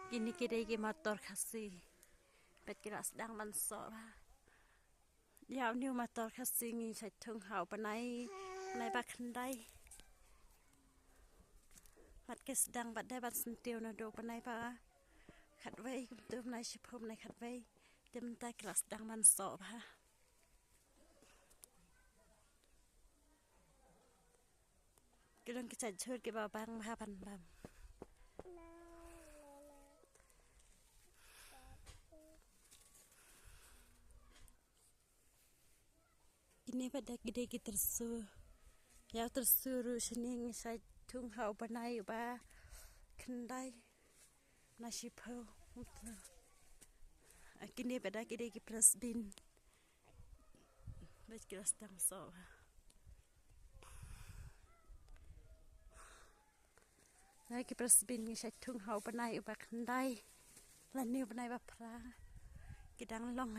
Kini kira motor kasih, bet kira sedang mansor. Yau new motor kasih ngi saya tung hau panai bak handai. Bat kes sedang bat dah bat sentil nado panai pa. Khat vei tu panai shipom nai khat vei. Dem tai kira sedang mansor pa. Kita kita cut ke babang pa pan bam. Ini pada gede kita tersu, ya tersuruh sini saya tung hau panai ba kendai nasi pau. Kini pada gede kita presbin, baik kita sedang so. Lagi presbin saya tung hau panai ba kendai, lani panai ba pra, kita long.